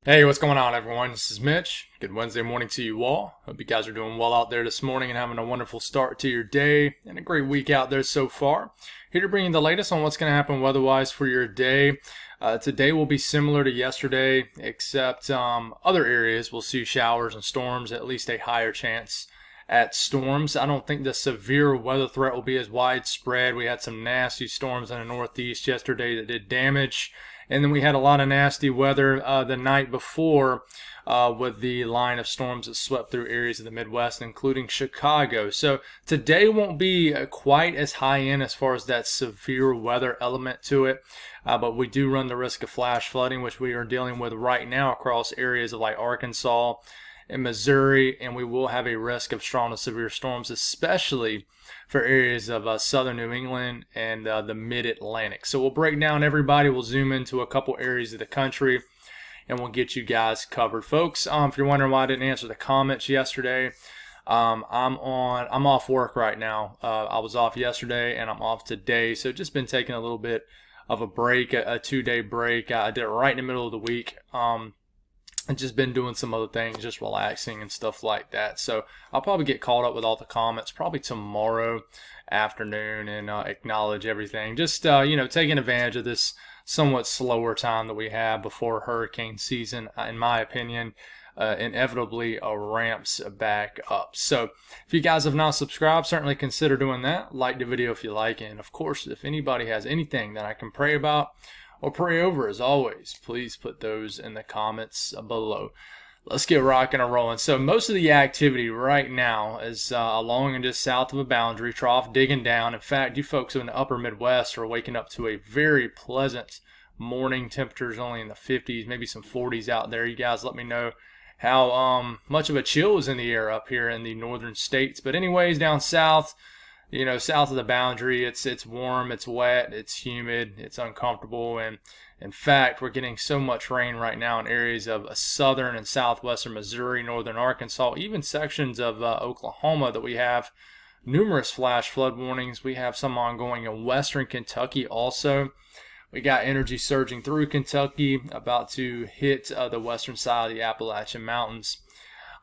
Hey, what's going on, everyone? This is Mitch. Good Wednesday morning to you all. Hope you guys are doing well out there this morning and having a wonderful start to your day and a great week out there so far. Here to bring you the latest on what's going to happen weather-wise for your day. Today will be similar to yesterday, except other areas will see showers and storms, at least a higher chance at storms. I don't think the severe weather threat will be as widespread. We had some nasty storms in the Northeast yesterday that did damage. And then we had a lot of nasty weather the night before with the line of storms that swept through areas of the Midwest, including Chicago. So today won't be quite as high end as far as that severe weather element to it. But we do run the risk of flash flooding, which we are dealing with right now across areas of like Arkansas and Missouri. And we will have a risk of strong to severe storms, especially for areas of southern New England and the mid-Atlantic. So we'll break down everybody. We'll zoom into a couple areas of the country, and we'll get you guys covered. Folks, if you're wondering why I didn't answer the comments yesterday, I'm off work right now. I was off yesterday, and I'm off today. So just been taking a little bit of a break, a 2-day break. I did it right in the middle of the week. And just been doing some other things, just relaxing and stuff like that. So I'll probably get caught up with all the comments probably tomorrow afternoon and acknowledge everything. Just, taking advantage of this somewhat slower time that we have before hurricane season, in my opinion, inevitably ramps back up. So if you guys have not subscribed, certainly consider doing that. Like the video if you like it. And of course, if anybody has anything that I can pray about or pray over, as always, please put those in the comments below. Let's get rocking and rolling. So most of the activity right now is along and just south of a boundary trough, digging down. In fact, you folks in the upper Midwest are waking up to a very pleasant morning. Temperatures only in the 50s, maybe some 40s out there. You guys let me know how much of a chill is in the air up here in the northern states. But anyways, down south, south of the boundary, it's warm, it's wet, it's humid, it's uncomfortable, and in fact, we're getting so much rain right now in areas of southern and southwestern Missouri, northern Arkansas, even sections of Oklahoma that we have numerous flash flood warnings. We have some ongoing in western Kentucky also. We got energy surging through Kentucky, about to hit the western side of the Appalachian Mountains.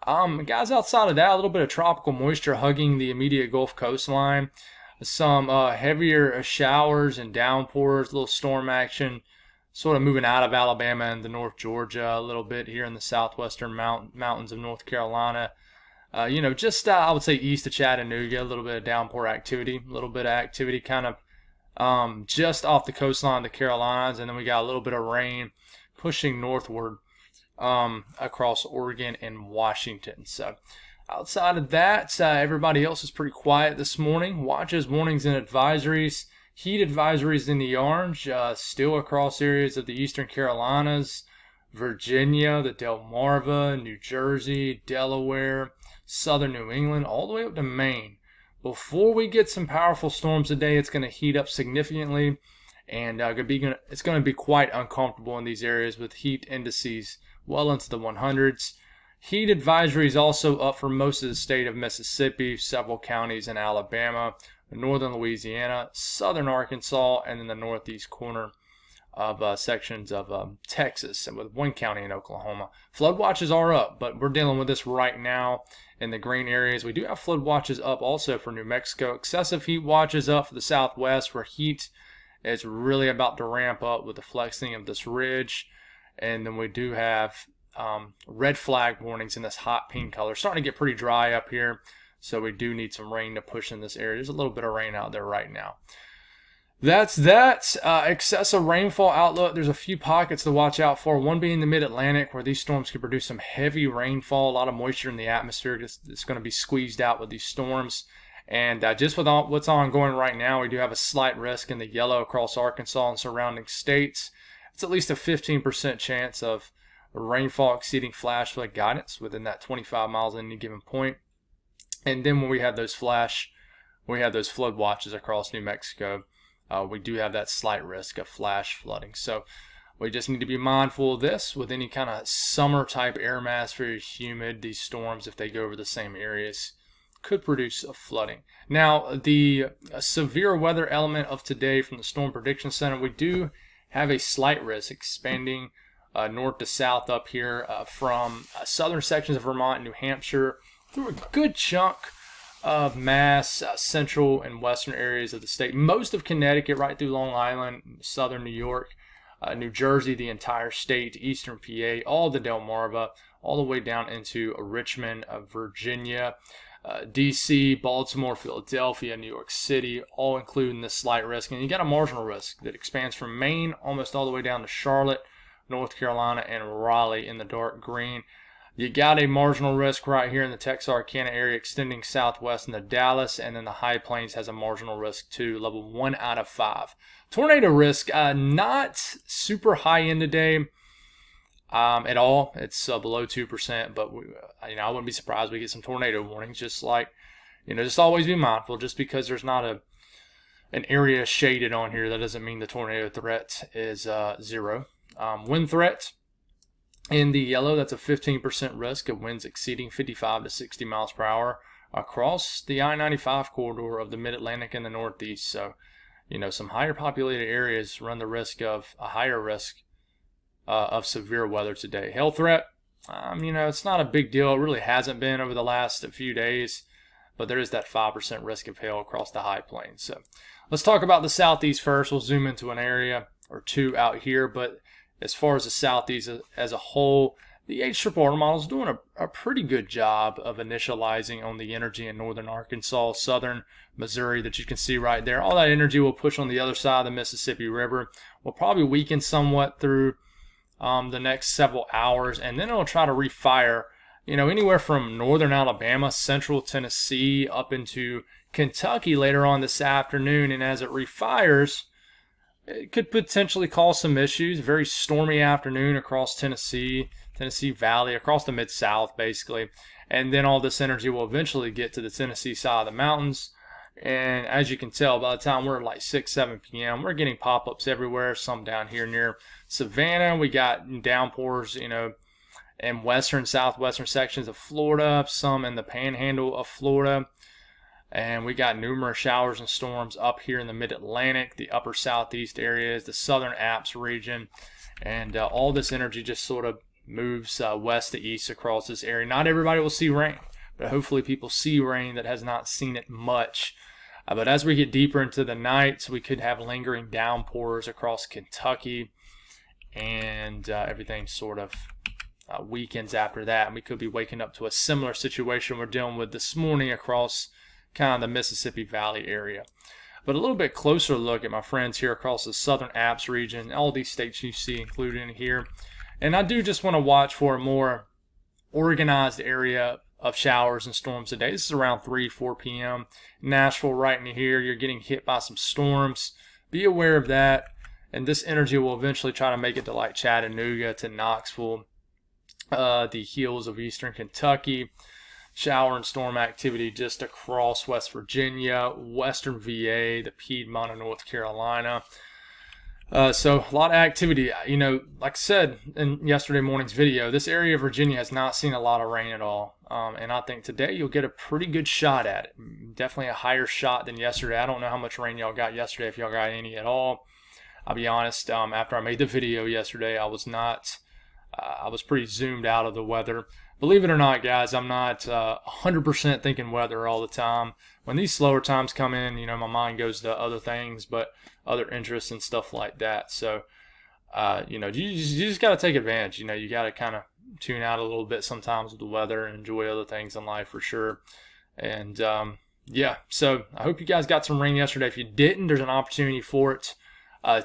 Guys, outside of that, a little bit of tropical moisture hugging the immediate Gulf coastline. Some heavier showers and downpours, a little storm action, sort of moving out of Alabama and the North Georgia, a little bit here in the southwestern mountains of North Carolina. I would say east of Chattanooga, a little bit of downpour activity, kind of just off the coastline of the Carolinas, and then we got a little bit of rain pushing northward across Oregon and Washington. So outside of that, everybody else is pretty quiet this morning. Watches, warnings, and advisories. Heat advisories in the orange, still across areas of the eastern Carolinas, Virginia, the Delmarva, New Jersey, Delaware, southern New England, all the way up to Maine. Before we get some powerful storms today, it's going to heat up significantly, and it's going to be quite uncomfortable in these areas with heat indices well into the 100s. Heat advisory is also up for most of the state of Mississippi, several counties in Alabama, northern Louisiana, southern Arkansas, and then the northeast corner of sections of Texas, and with one county in Oklahoma. Flood watches are up, but we're dealing with this right now in the green areas. We do have flood watches up also for New Mexico. Excessive heat watches up for the southwest, where heat is really about to ramp up with the flexing of this ridge. And then we do have red flag warnings in this hot pink color. Starting to get pretty dry up here, so we do need some rain to push in this area. There's a little bit of rain out there right now. That's that. Excessive rainfall outlook. There's a few pockets to watch out for. One being the mid-Atlantic, where these storms could produce some heavy rainfall, a lot of moisture in the atmosphere. It's going to be squeezed out with these storms. And just with what's ongoing right now, we do have a slight risk in the yellow across Arkansas and surrounding states. It's at least a 15% chance of rainfall exceeding flash flood guidance within that 25 miles at any given point. And then when we have those flood watches across New Mexico, we do have that slight risk of flash flooding. So we just need to be mindful of this with any kind of summer type air mass, very humid. These storms, if they go over the same areas, could produce a flooding. Now, the severe weather element of today from the Storm Prediction Center, we do have a slight risk expanding north to south up here from southern sections of Vermont and New Hampshire through a good chunk of Mass, central and western areas of the state. Most of Connecticut, right through Long Island, southern New York, New Jersey, the entire state, eastern PA, all the Delmarva, all the way down into Richmond, Virginia, D.C., Baltimore, Philadelphia, New York City, all including this slight risk. And you got a marginal risk that expands from Maine almost all the way down to Charlotte, North Carolina, and Raleigh in the dark green. You got a marginal risk right here in the Texarkana area extending southwest into Dallas, and then the High Plains has a marginal risk too, level 1 out of 5. Tornado risk, not super high in today at all. It's below 2%, but I wouldn't be surprised we get some tornado warnings. Just like, just always be mindful. Just because there's not an area shaded on here, that doesn't mean the tornado threat is 0. Wind threat. In the yellow, that's a 15% risk of winds exceeding 55 to 60 miles per hour across the I-95 corridor of the Mid-Atlantic and the Northeast. So, some higher populated areas run the risk of a higher risk of severe weather today. Hail threat, it's not a big deal. It really hasn't been over the last few days, but there is that 5% risk of hail across the High Plains. So let's talk about the Southeast first. We'll zoom into an area or two out here, but as far as the Southeast as a whole, the HRRR model is doing a pretty good job of initializing on the energy in northern Arkansas, southern Missouri that you can see right there. All that energy will push on the other side of the Mississippi River. Will probably weaken somewhat through the next several hours, and then it'll try to refire, anywhere from northern Alabama, central Tennessee, up into Kentucky later on this afternoon. And as it refires, it could potentially cause some issues. Very stormy afternoon across Tennessee Valley, across the Mid-South, basically. And then all this energy will eventually get to the Tennessee side of the mountains. And as you can tell, by the time we're at like 6, 7 p.m., we're getting pop-ups everywhere. Some down here near Savannah. We got downpours, in western, southwestern sections of Florida. Some in the panhandle of Florida. And we got numerous showers and storms up here in the Mid-Atlantic, the upper southeast areas, the southern Alps region. And all this energy just sort of moves west to east across this area. Not everybody will see rain, but hopefully people see rain that has not seen it much. But as we get deeper into the nights, we could have lingering downpours across Kentucky, and everything sort of weekends after that. And we could be waking up to a similar situation we're dealing with this morning across kind of the Mississippi Valley area. But a little bit closer look at my friends here across the southern Alps region, all these states you see included in here. And I do just want to watch for a more organized area of showers and storms today. This is around 3, 4 p.m. Nashville right in here. You're getting hit by some storms. Be aware of that. And this energy will eventually try to make it to like Chattanooga, to Knoxville, the hills of eastern Kentucky. Shower and storm activity just across West Virginia, western VA, the Piedmont of North Carolina. So a lot of activity. Like I said in yesterday morning's video, this area of Virginia has not seen a lot of rain at all. And I think today you'll get a pretty good shot at it. Definitely a higher shot than yesterday. I don't know how much rain y'all got yesterday, if y'all got any at all. I'll be honest, after I made the video yesterday, I was pretty zoomed out of the weather. Believe it or not, guys, I'm not 100% thinking weather all the time. When these slower times come in, my mind goes to other things, but other interests and stuff like that. So, you just got to take advantage. You got to kind of tune out a little bit sometimes with the weather and enjoy other things in life for sure. And, so I hope you guys got some rain yesterday. If you didn't, there's an opportunity for it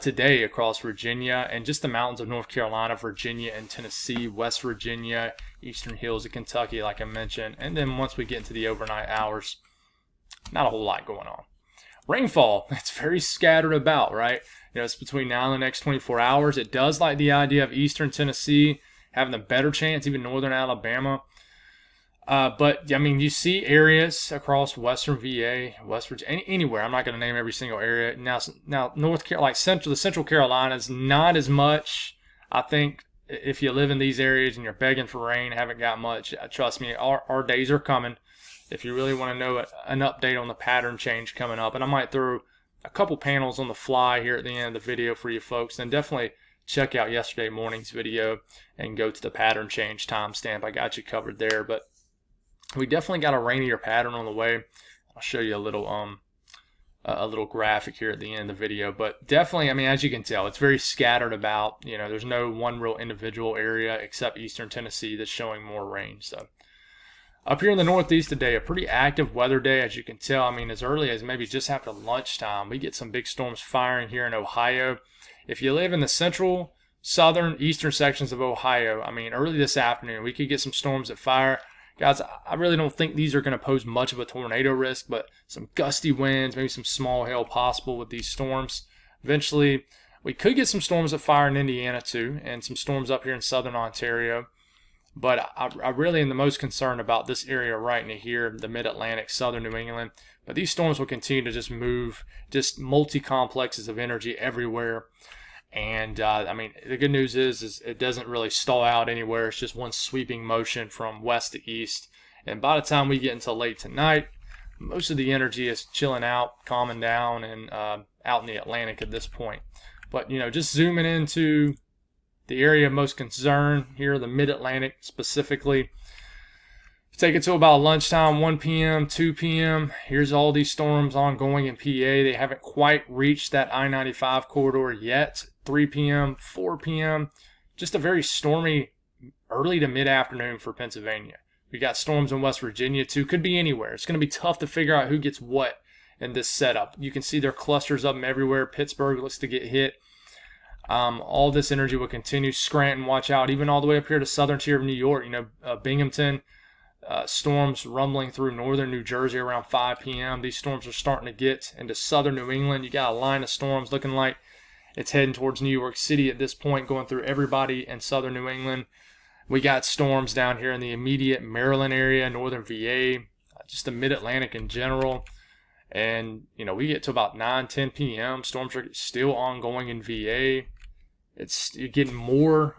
today across Virginia and just the mountains of North Carolina, Virginia, and Tennessee, West Virginia, eastern hills of Kentucky, like I mentioned. And then once we get into the overnight hours, not a whole lot going on. Rainfall, it's very scattered about, right? It's between now and the next 24 hours. It does like the idea of eastern Tennessee having a better chance, even northern Alabama. But you see areas across western VA, West Virginia, anywhere. I'm not going to name every single area. Now North Carolina, like the Central Carolinas, not as much. I think if you live in these areas and you're begging for rain, haven't got much. Trust me, our days are coming. If you really want to know an update on the pattern change coming up, and I might throw a couple panels on the fly here at the end of the video for you folks, then definitely check out yesterday morning's video and go to the pattern change timestamp. I got you covered there. But we definitely got a rainier pattern on the way. I'll show you a little graphic here at the end of the video. But definitely, I mean, as you can tell, it's very scattered about. You know, there's no one real individual area except eastern Tennessee that's showing more rain. So up here in the Northeast today, a pretty active weather day, as you can tell. I mean, as early as maybe just after lunchtime, we get some big storms firing here in Ohio. If you live in the central, southern, eastern sections of Ohio, I mean, early this afternoon, we could get some storms that fire. Guys, I really don't think these are going to pose much of a tornado risk, but some gusty winds, maybe some small hail possible with these storms. Eventually, we could get some storms that fire in Indiana too, and some storms up here in southern Ontario. But I really am the most concerned about this area right in here, the mid-Atlantic, southern New England. But these storms will continue to just move, just multi-complexes of energy everywhere. And, I mean, the good news is it doesn't really stall out anywhere. It's just one sweeping motion from west to east. And by the time we get until late tonight, most of the energy is chilling out, calming down, and out in the Atlantic at this point. But, you know, just zooming into the area of most concern here, the mid-Atlantic specifically. Take it to about lunchtime, 1 p.m., 2 p.m. Here's all these storms ongoing in PA. They haven't quite reached that I-95 corridor yet. 3 p.m., 4 p.m. Just a very stormy early to mid-afternoon for Pennsylvania. We got storms in West Virginia too. Could be anywhere. It's going to be tough to figure out who gets what in this setup. You can see there are clusters of them everywhere. Pittsburgh looks to get hit. All this energy will continue. Scranton, watch out. Even all the way up here to southern tier of New York. You know, Binghamton, storms rumbling through northern New Jersey around 5 p.m. These storms are starting to get into southern New England. You got a line of storms looking like it's heading towards New York City at this point, going through everybody in southern New England. We got storms down here in the immediate Maryland area, northern VA, just the mid-Atlantic in general. And, you know, we get to about 9, 10 p.m. Storms are still ongoing in VA. You're getting more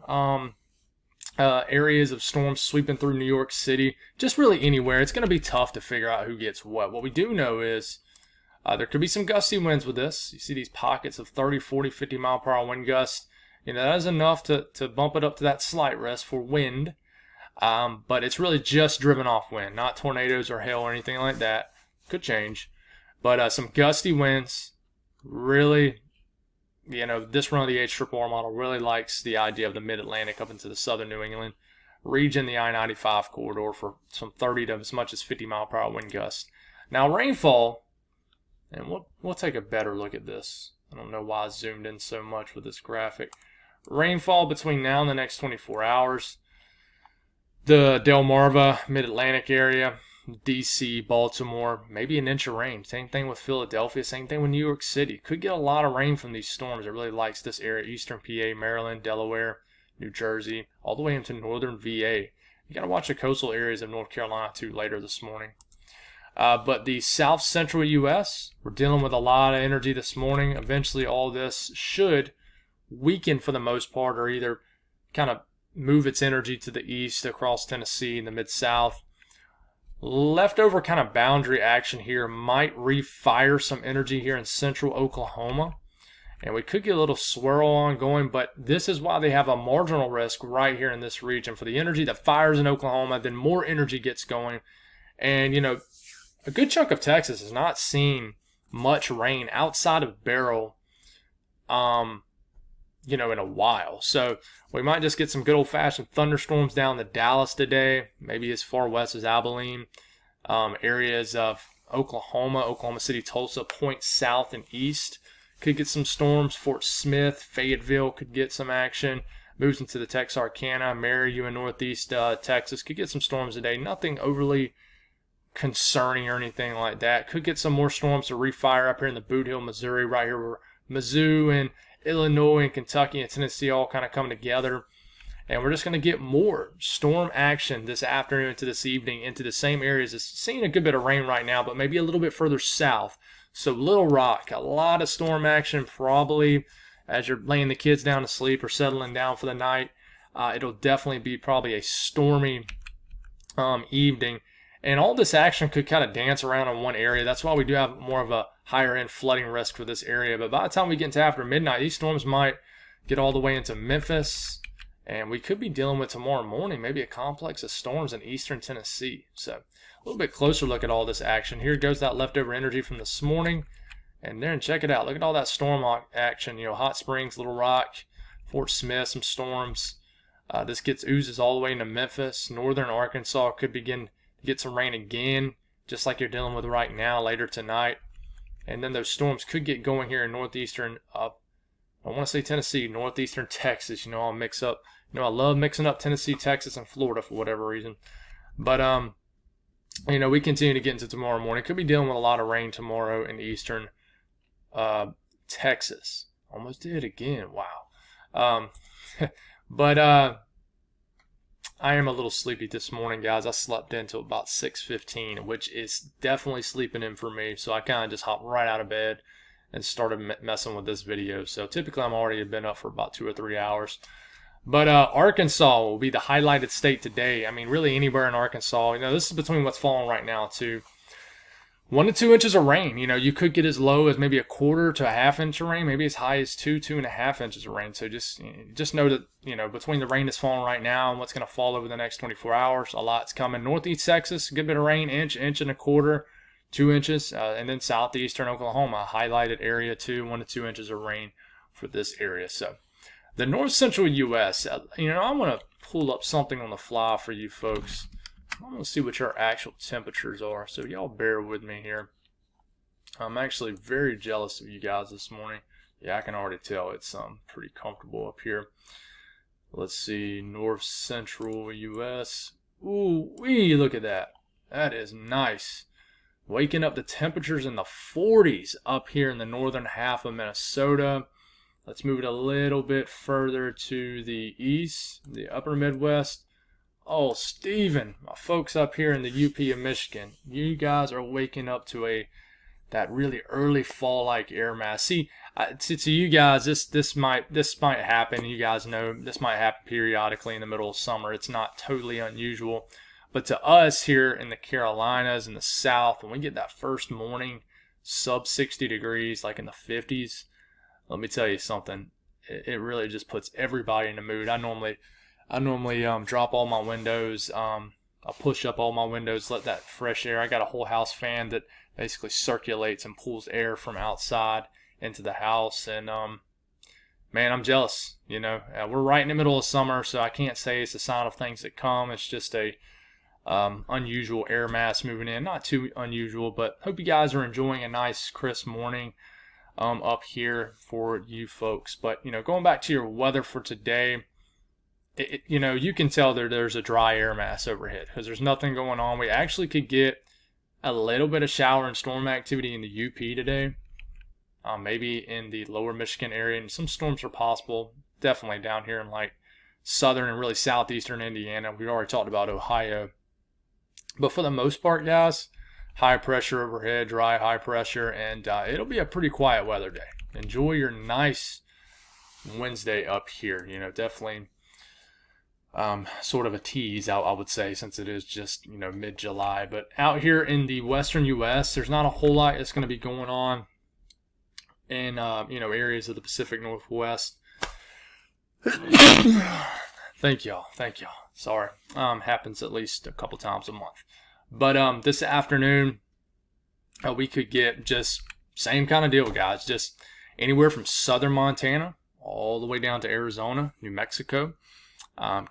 areas of storms sweeping through New York City. Just really anywhere. It's going to be tough to figure out who gets what. What we do know is there could be some gusty winds with this. You see these pockets of 30, 40, 50 mile per hour wind gusts. You know, that is enough to bump it up to that slight risk for wind. But it's really just driven off wind, not tornadoes or hail or anything like that. Could change. But some gusty winds, really, you know, this run of the HRRR model really likes the idea of the mid-Atlantic up into the southern New England region, the I-95 corridor for some 30 to as much as 50 mile per hour wind gusts. Now rainfall, and we'll take a better look at this. I don't know why I zoomed in so much with this graphic. Rainfall between now and the next 24 hours. The Delmarva, mid-Atlantic area, DC, Baltimore, maybe an inch of rain. Same thing with Philadelphia, same thing with New York City. Could get a lot of rain from these storms. It really likes this area, eastern PA, Maryland, Delaware, New Jersey, all the way into northern VA. You got to watch the coastal areas of North Carolina too later this morning. But the south central U.S., we're dealing with a lot of energy this morning. Eventually all this should weaken for the most part, or either kind of move its energy to the east across Tennessee and the mid-south. Leftover kind of boundary action here might refire some energy here in central Oklahoma. And we could get a little swirl ongoing, but this is why they have a marginal risk right here in this region. For the energy that fires in Oklahoma, then more energy gets going. And, you know, a good chunk of Texas has not seen much rain outside of Beryl, you know, in a while. So we might just get some good old-fashioned thunderstorms down to Dallas today, maybe as far west as Abilene, areas of Oklahoma City, Tulsa, point south and east. Could get some storms. Fort Smith, Fayetteville could get some action. Moves into the Texarkana, Marion, northeast Texas. Could get some storms today. Nothing overly concerning or anything like that. Could get some more storms to refire up here in the Boot Hill, Missouri, right here where Mizzou and Illinois and Kentucky and Tennessee all kind of come together. And we're just going to get more storm action this afternoon to this evening into the same areas. It's seeing a good bit of rain right now, but maybe a little bit further south. So Little Rock, a lot of storm action probably as you're laying the kids down to sleep or settling down for the night. It'll definitely be probably a stormy evening. And all this action could kind of dance around in one area. That's why we do have more of a higher end flooding risk for this area. But by the time we get into after midnight, these storms might get all the way into Memphis, and we could be dealing with tomorrow morning maybe a complex of storms in eastern Tennessee. So a little bit closer look at all this action. Here goes that leftover energy from this morning, and then check it out. Look at all that storm action. Hot Springs, Little Rock, Fort Smith, some storms. This oozes all the way into Memphis. Northern Arkansas could begin to get some rain again, just like you're dealing with right now later tonight. And then those storms could get going here in northeastern, I want to say Tennessee, northeastern Texas. I'll mix up. I love mixing up Tennessee, Texas, and Florida for whatever reason. But, we continue to get into tomorrow morning. Could be dealing with a lot of rain tomorrow in eastern Texas. Almost did again. Wow. But I am a little sleepy this morning, guys. I slept in until about 6:15, which is definitely sleeping in for me. So I kind of just hopped right out of bed and started messing with this video. So typically I'm already been up for about 2 or 3 hours. But Arkansas will be the highlighted state today. I mean, really anywhere in Arkansas. This is between what's falling right now, too. 1 to 2 inches of rain. You could get as low as maybe a quarter to a half inch of rain, maybe as high as 2.5 inches of rain. So just know that, between the rain that's falling right now and what's going to fall over the next 24 hours, a lot's coming. Northeast Texas, a good bit of rain, inch and a quarter, 2 inches. And then southeastern Oklahoma, highlighted area too, 1 to 2 inches of rain for this area. So the north central U.S., I want to pull up something on the fly for you folks. I'm going to see what your actual temperatures are, so y'all bear with me here. I'm actually very jealous of you guys this morning. Yeah, I can already tell it's pretty comfortable up here. Let's see, north central U.S. Ooh, look at that. That is nice. Waking up the temperatures in the 40s up here in the northern half of Minnesota. Let's move it a little bit further to the east, the upper Midwest. Oh, Steven, my folks up here in the UP of Michigan, you guys are waking up to that really early fall-like air mass. See, to you guys, this might happen. You guys know this might happen periodically in the middle of summer. It's not totally unusual. But to us here in the Carolinas, in the South, when we get that first morning sub 60 degrees, like in the 50s, let me tell you something. It really just puts everybody in the mood. I normally drop all my windows. I'll push up all my windows, let that fresh air. I got a whole house fan that basically circulates and pulls air from outside into the house. And man, I'm jealous. We're right in the middle of summer, so I can't say it's a sign of things that come. It's just a unusual air mass moving in. Not too unusual, but hope you guys are enjoying a nice crisp morning up here for you folks. But going back to your weather for today. You can tell there's a dry air mass overhead because there's nothing going on. We actually could get a little bit of shower and storm activity in the UP today, maybe in the lower Michigan area, and some storms are possible. Definitely down here in like southern and really southeastern Indiana. We already talked about Ohio, but for the most part, guys, high pressure overhead, dry, high pressure, and it'll be a pretty quiet weather day. Enjoy your nice Wednesday up here. Definitely. Sort of a tease, I would say, since it is just, mid-July. But out here in the western U.S., there's not a whole lot that's going to be going on in, areas of the Pacific Northwest. Thank y'all. Sorry. Happens at least a couple times a month. But this afternoon, we could get just same kind of deal, guys. Just anywhere from southern Montana all the way down to Arizona, New Mexico.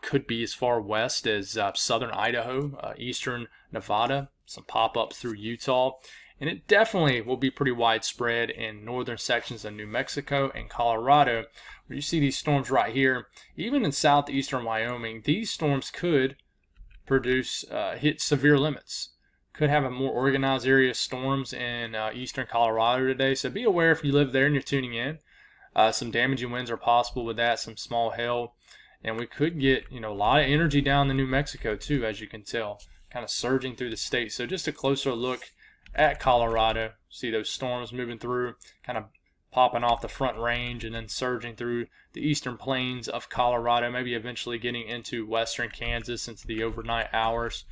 Could be as far west as southern Idaho, eastern Nevada, some pop-ups through Utah. And it definitely will be pretty widespread in northern sections of New Mexico and Colorado, where you see these storms right here. Even in southeastern Wyoming, these storms could hit severe limits. Could have a more organized area of storms in eastern Colorado today. So be aware if you live there and you're tuning in. Some damaging winds are possible with that, some small hail. And we could get, a lot of energy down in New Mexico too, as you can tell, kind of surging through the state. So just a closer look at Colorado. See those storms moving through, kind of popping off the Front Range and then surging through the eastern plains of Colorado, maybe eventually getting into western Kansas into the overnight hours.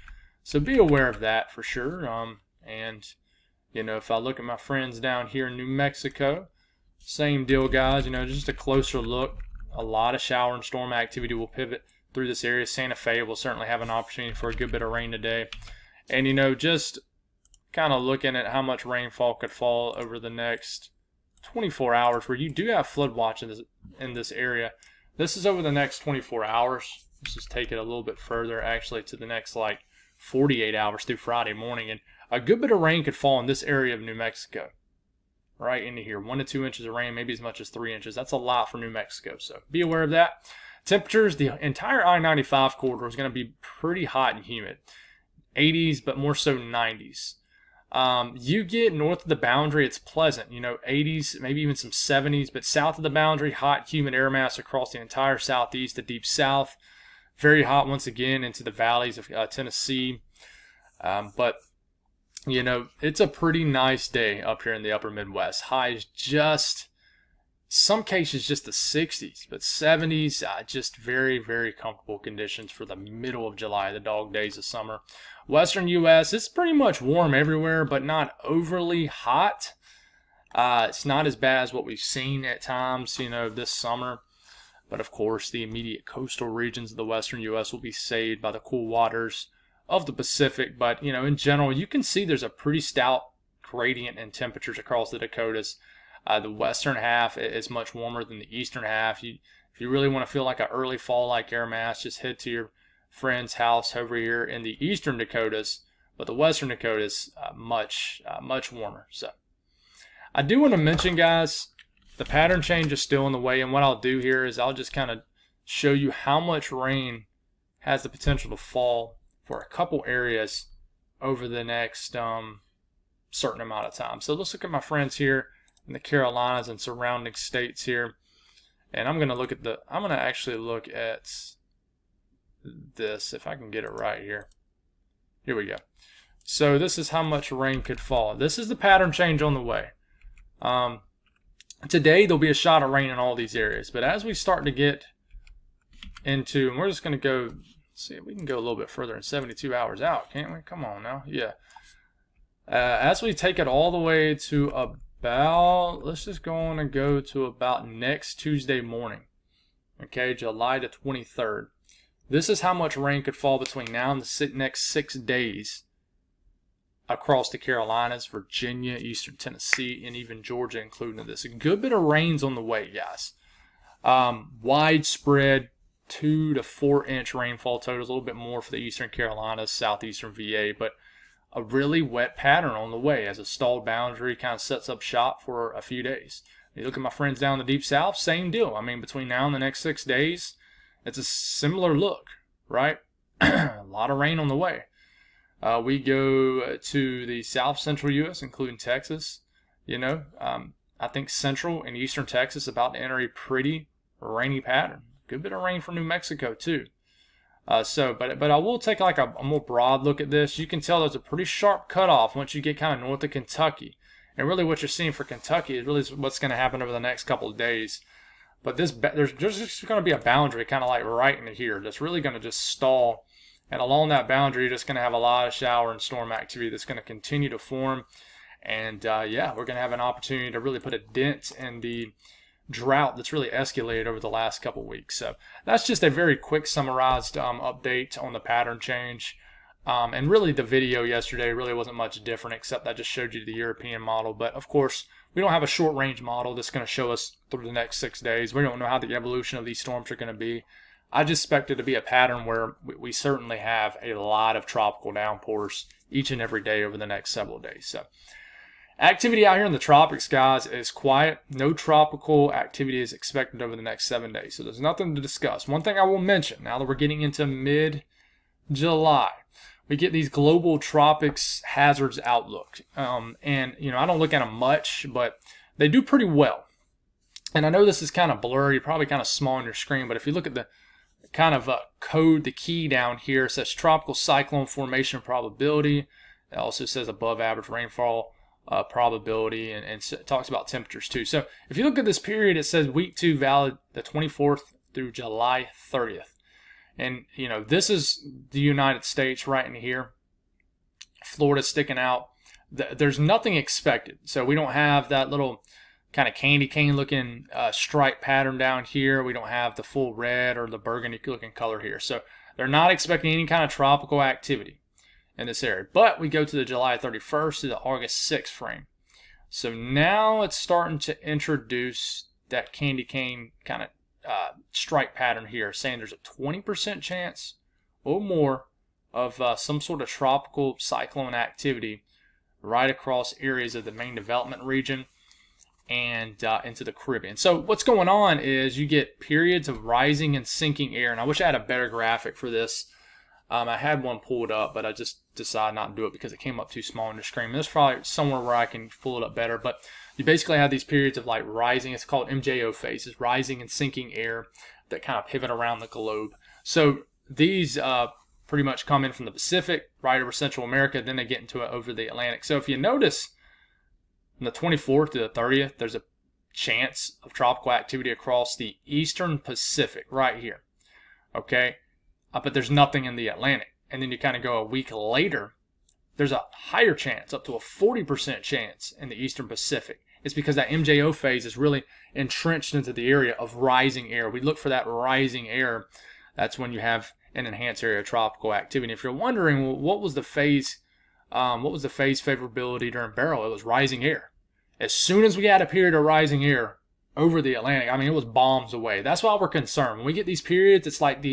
So be aware of that for sure. And, if I look at my friends down here in New Mexico, same deal, guys. Just a closer look. A lot of shower and storm activity will pivot through this area. Santa Fe will certainly have an opportunity for a good bit of rain today. And, just kind of looking at how much rainfall could fall over the next 24 hours, where you do have flood watch in this area. This is over the next 24 hours. Let's just take it a little bit further, actually, to the next, 48 hours through Friday morning. And a good bit of rain could fall in this area of New Mexico. Right into here. 1 to 2 inches of rain, maybe as much as 3 inches. That's a lot for New Mexico, so be aware of that. Temperatures, the entire I-95 corridor is going to be pretty hot and humid. 80s, but more so 90s. You get north of the boundary, it's pleasant. 80s, maybe even some 70s, but south of the boundary, hot, humid air mass across the entire southeast, the deep south. Very hot once again into the valleys of Tennessee. But it's a pretty nice day up here in the upper Midwest. Highs just, some cases just the 60s, but 70s, just very, very comfortable conditions for the middle of July, the dog days of summer. Western U.S., it's pretty much warm everywhere, but not overly hot. It's not as bad as what we've seen at times, this summer. But of course, the immediate coastal regions of the Western U.S. will be saved by the cool waters of the Pacific. But, in general, you can see there's a pretty stout gradient in temperatures across the Dakotas. The western half is much warmer than the eastern half. If you really want to feel like an early fall-like air mass, just head to your friend's house over here in the eastern Dakotas. But the western Dakotas, much warmer. So I do want to mention, guys, the pattern change is still in the way. And what I'll do here is I'll just kind of show you how much rain has the potential to fall for a couple areas over the next certain amount of time. So let's look at my friends here in the Carolinas and surrounding states here. And I'm going to actually look at this, if I can get it right here. Here we go. So this is how much rain could fall. This is the pattern change on the way. Today there'll be a shot of rain in all these areas. But as we start to get into, and we're just going to go, see, we can go a little bit further than 72 hours out, can't we? Come on now. Yeah. As we take it all the way to about, let's just go on and go to about next Tuesday morning. Okay, July the 23rd. This is how much rain could fall between now and the next 6 days across the Carolinas, Virginia, eastern Tennessee, and even Georgia included in this. A good bit of rain's on the way, guys. Widespread 2 to 4 inch rainfall totals, a little bit more for the eastern Carolinas, southeastern VA, but a really wet pattern on the way as a stalled boundary kind of sets up shop for a few days. You look at my friends down in the deep south, same deal. I mean, between now and the next 6 days, it's a similar look, right? A lot of rain on the way. We go to the south central U.S., including Texas. I think central and eastern Texas about to enter a pretty rainy pattern. Good bit of rain for New Mexico too. But I will take like a more broad look at this. You can tell there's a pretty sharp cutoff once you get kind of north of Kentucky. And really what you're seeing for Kentucky is really what's going to happen over the next couple of days. But there's just going to be a boundary kind of like right in here that's really going to just stall. And along that boundary, you're just going to have a lot of shower and storm activity that's going to continue to form. And yeah, we're going to have an opportunity to really put a dent in the drought that's really escalated over the last couple of weeks. So that's just a very quick summarized update on the pattern change. And really the video yesterday really wasn't much different, except I just showed you the European model. But of course, we don't have a short range model that's going to show us through the next 6 days. We don't know how the evolution of these storms are going to be. I just expect it to be a pattern where we certainly have a lot of tropical downpours each and every day over the next several days. So activity out here in the tropics, guys, is quiet. No tropical activity is expected over the next 7 days. So there's nothing to discuss. One thing I will mention, now that we're getting into mid-July, we get these global tropics hazards outlook. And, I don't look at them much, but they do pretty well. And I know this is kind of blurry, probably kind of small on your screen, but if you look at the kind of code, the key down here, it says tropical cyclone formation probability. It also says above average rainfall probability, and it talks about temperatures too. So if you look at this period, it says week 2 valid the 24th through July 30th. And, this is the United States right in here. Florida sticking out. There's nothing expected. So we don't have that little kind of candy cane looking stripe pattern down here. We don't have the full red or the burgundy looking color here. So they're not expecting any kind of tropical activity in this area. But we go to the July 31st to the August 6th frame. So now it's starting to introduce that candy cane kind of stripe pattern here, saying there's a 20% chance or more of some sort of tropical cyclone activity right across areas of the main development region and into the Caribbean. So what's going on is you get periods of rising and sinking air, and I wish I had a better graphic for this. I had one pulled up, but I just decided not to do it because it came up too small on the screen. There's probably somewhere where I can pull it up better, but you basically have these periods of like rising, it's called MJO phases, rising and sinking air that kind of pivot around the globe. So these pretty much come in from the Pacific, right over Central America, then they get into it over the Atlantic. So if you notice, from the 24th to the 30th, there's a chance of tropical activity across the eastern Pacific right here, okay? But there's nothing in the Atlantic. And then you kind of go a week later, there's a higher chance, up to a 40% chance in the eastern Pacific. It's because that MJO phase is really entrenched into the area of rising air. We look for that rising air. That's when you have an enhanced area of tropical activity. And if you're wondering, well, what was the phase favorability during Beryl? It was rising air. As soon as we had a period of rising air over the Atlantic, I mean, it was bombs away. That's why we're concerned. When we get these periods, it's like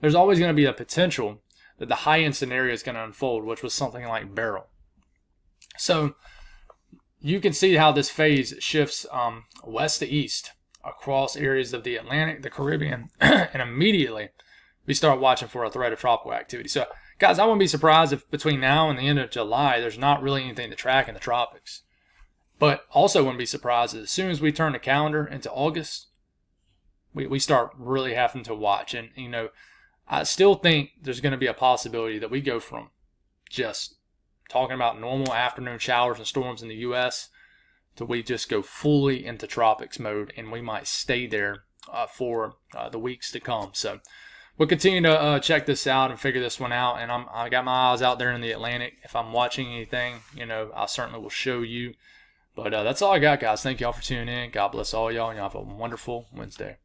there's always going to be a potential that the high-end scenario is going to unfold, which was something like Beryl. So you can see how this phase shifts west to east across areas of the Atlantic, the Caribbean, and immediately we start watching for a threat of tropical activity. So, guys, I wouldn't be surprised if between now and the end of July, there's not really anything to track in the tropics. But also wouldn't be surprised as soon as we turn the calendar into August, we start really having to watch. And, you know, I still think there's going to be a possibility that we go from just talking about normal afternoon showers and storms in the U.S. to we just go fully into tropics mode, and we might stay there for the weeks to come. So we'll continue to check this out and figure this one out. And I got my eyes out there in the Atlantic. If I'm watching anything, you know, I certainly will show you. But that's all I got, guys. Thank y'all for tuning in. God bless all y'all, and y'all have a wonderful Wednesday.